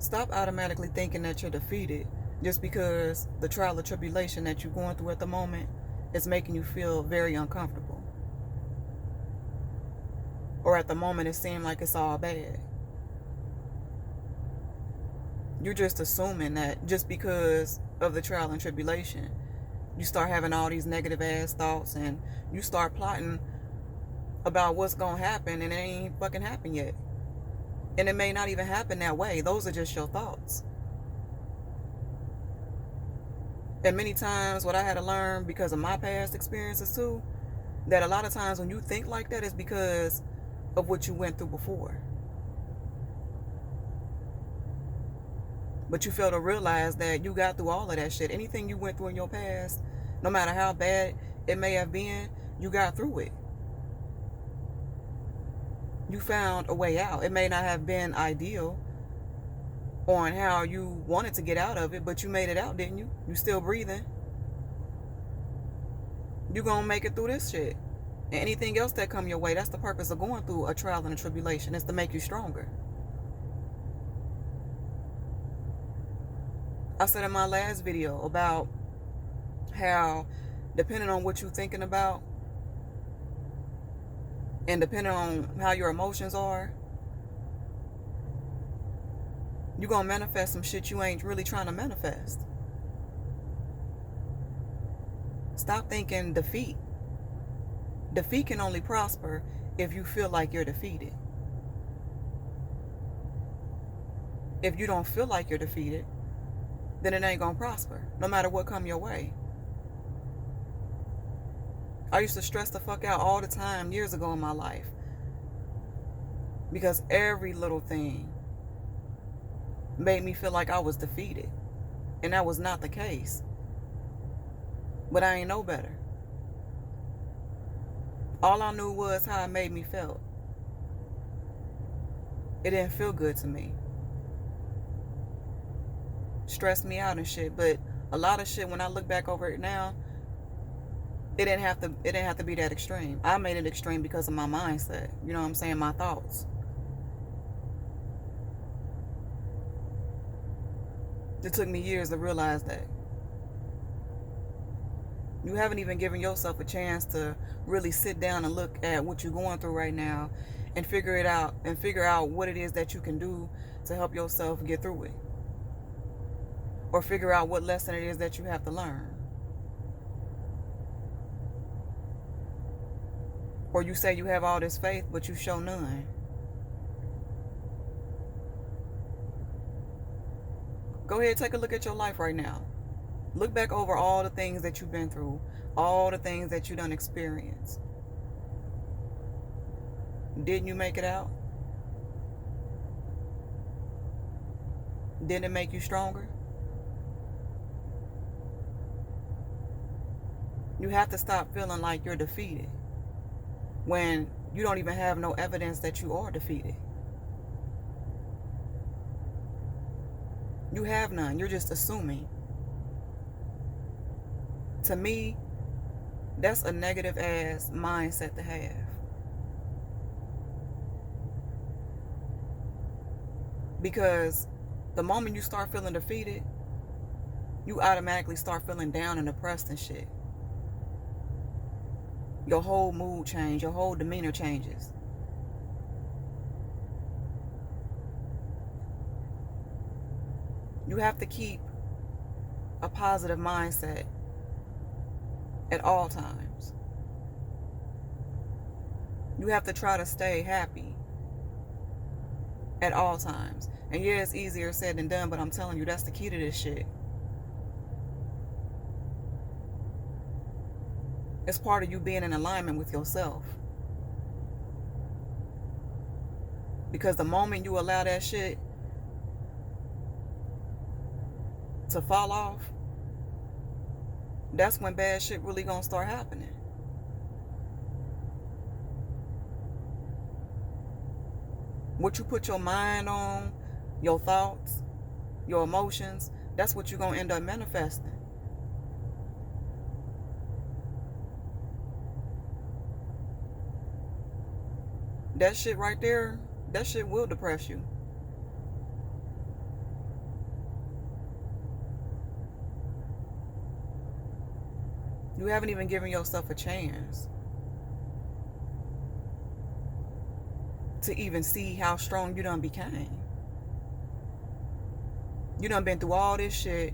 Stop automatically thinking that you're defeated just because the trial or tribulation that you're going through at the moment is making you feel very uncomfortable. Or at the moment it seems like it's all bad. You're just assuming that just because of the trial and tribulation, you start having all these negative ass thoughts and you start plotting about what's going to happen, and it ain't fucking happened yet. And it may not even happen that way. Those are just your thoughts. And many times what I had to learn because of my past experiences too, that a lot of times when you think like that is because of what you went through before. But you fail to realize that you got through all of that shit. Anything you went through in your past, no matter how bad it may have been, you got through it. You found a way out. It may not have been ideal on how you wanted to get out of it, but you made it out, didn't you? You still breathing. You gonna make it through this shit. And anything else that come your way, that's the purpose of going through a trial and a tribulation. It's to make you stronger. I said in my last video about how depending on what you're thinking about and depending on how your emotions are, you're going to manifest some shit you ain't really trying to manifest. Stop thinking defeat. Defeat can only prosper if you feel like you're defeated. If you don't feel like you're defeated, then it ain't going to prosper, no matter what come your way. I used to stress the fuck out all the time years ago in my life because every little thing made me feel like I was defeated. And that was not the case. But I ain't know better. All I knew was how it made me feel. It didn't feel good to me. Stressed me out and shit. But a lot of shit, when I look back over it now, it didn't have to be that extreme. I made it extreme because of my mindset. You know what I'm saying? My thoughts. It took me years to realize that. You haven't even given yourself a chance to really sit down and look at what you're going through right now and figure it out and figure out what it is that you can do to help yourself get through it. Or figure out what lesson it is that you have to learn. Or you say you have all this faith, but you show none. Go ahead, take a look at your life right now. Look back over all the things that you've been through, all the things that you done experienced. Didn't you make it out? Didn't it make you stronger? You have to stop feeling like you're defeated when you don't even have no evidence that you are defeated. You have none. You're just assuming. To me, that's a negative ass mindset to have. Because the moment you start feeling defeated, you automatically start feeling down and depressed and shit. Your whole mood changes, your whole demeanor changes. You have to keep a positive mindset at all times. You have to try to stay happy at all times. And yeah, it's easier said than done, but I'm telling you, that's the key to this shit. It's part of you being in alignment with yourself. Because the moment you allow that shit to fall off, that's when bad shit really gonna start happening. What you put your mind on, your thoughts, your emotions, that's what you're gonna end up manifesting. That shit right there, that shit will depress you. You haven't even given yourself a chance to even see how strong you done became. You done been through all this shit,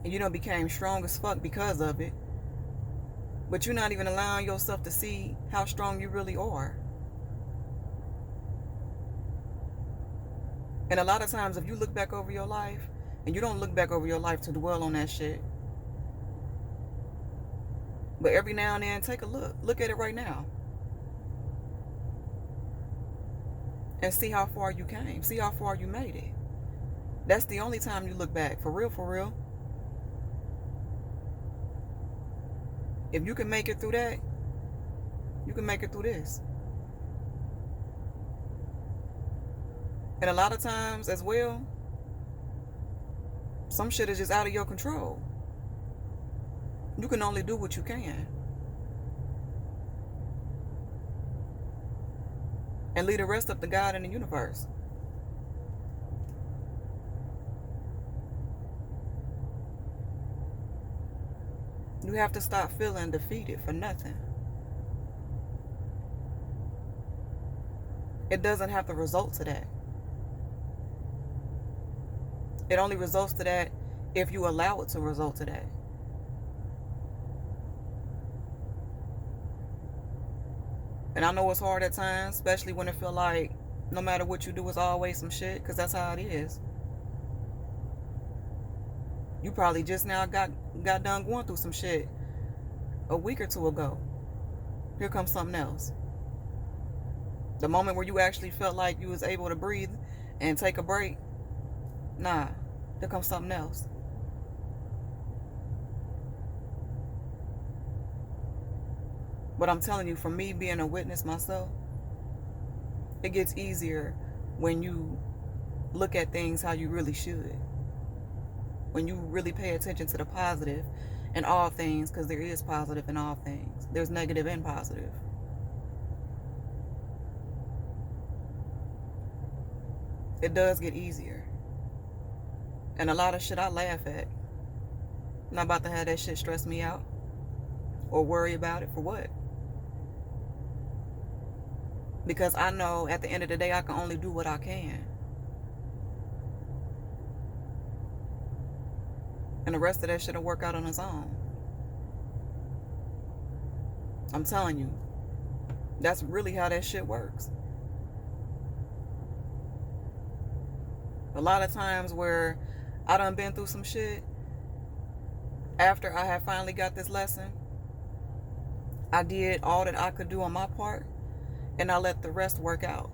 and you done became strong as fuck because of it. But you're not even allowing yourself to see how strong you really are. And a lot of times, if you look back over your life, and you don't look back over your life to dwell on that shit, but every now and then, take a look. Look at it right now. And see how far you came. See how far you made it. That's the only time you look back. For real, for real. If you can make it through that, you can make it through this. And a lot of times as well, some shit is just out of your control. You can only do what you can. And leave the rest up to God and the universe. You have to stop feeling defeated for nothing. It doesn't have to result to that. It only results to that if you allow it to result to that. And I know it's hard at times, especially when it feel like no matter what you do, it's always some shit, because that's how it is. You probably just now got done going through some shit a week or two ago. Here comes something else. The moment where you actually felt like you was able to breathe and take a break, nah, here comes something else. But I'm telling you, from me being a witness myself, it gets easier when you look at things how you really should. When you really pay attention to the positive in all things, because there is positive in all things. There's negative and positive. It does get easier. And a lot of shit I laugh at. I'm not about to have that shit stress me out or worry about it for what? Because I know at the end of the day, I can only do what I can. And the rest of that shit will work out on its own. I'm telling you, that's really how that shit works. A lot of times where I done been through some shit, after I had finally got this lesson, I did all that I could do on my part, and I let the rest work out.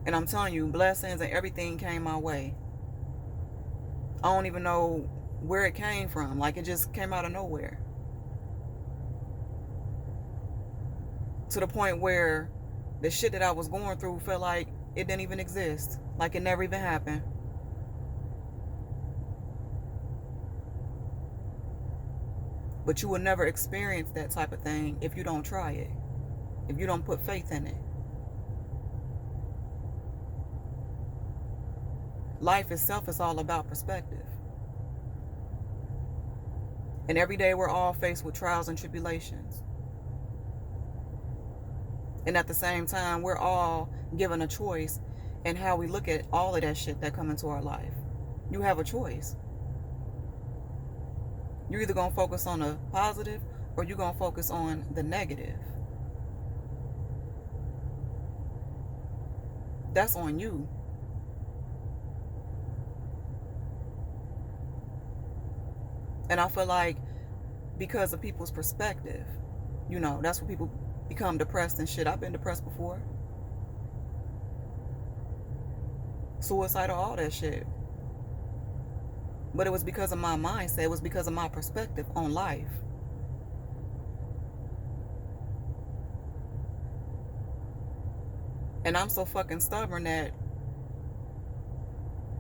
And I'm telling you, blessings and everything came my way. I don't even know where it came from. Like, it just came out of nowhere. To the point where the shit that I was going through felt like it didn't even exist. Like it never even happened. But you will never experience that type of thing if you don't try it. If you don't put faith in it. Life itself is all about perspective. And every day we're all faced with trials and tribulations. And at the same time, we're all given a choice in how we look at all of that shit that come into our life. You have a choice. You're either going to focus on the positive or you're going to focus on the negative. That's on you. And I feel like because of people's perspective, you know, that's when people become depressed and shit. I've been depressed before. Suicidal, all that shit. But it was because of my mindset. It was because of my perspective on life. And I'm so fucking stubborn that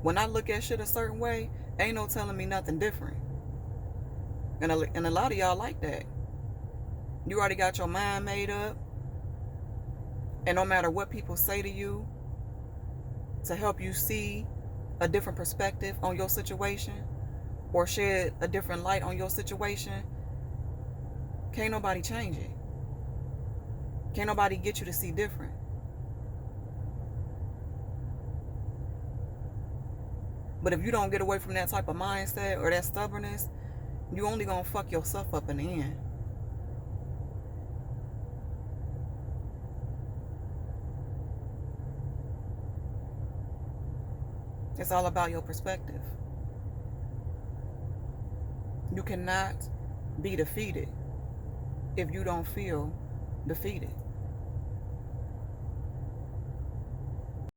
when I look at shit a certain way, ain't no telling me nothing different. And a lot of y'all like that. You already got your mind made up. And no matter what people say to you to help you see a different perspective on your situation, or shed a different light on your situation, can't nobody change it. Can't nobody get you to see different. But if you don't get away from that type of mindset or that stubbornness, you only gonna fuck yourself up in the end. It's all about your perspective. You cannot be defeated if you don't feel defeated.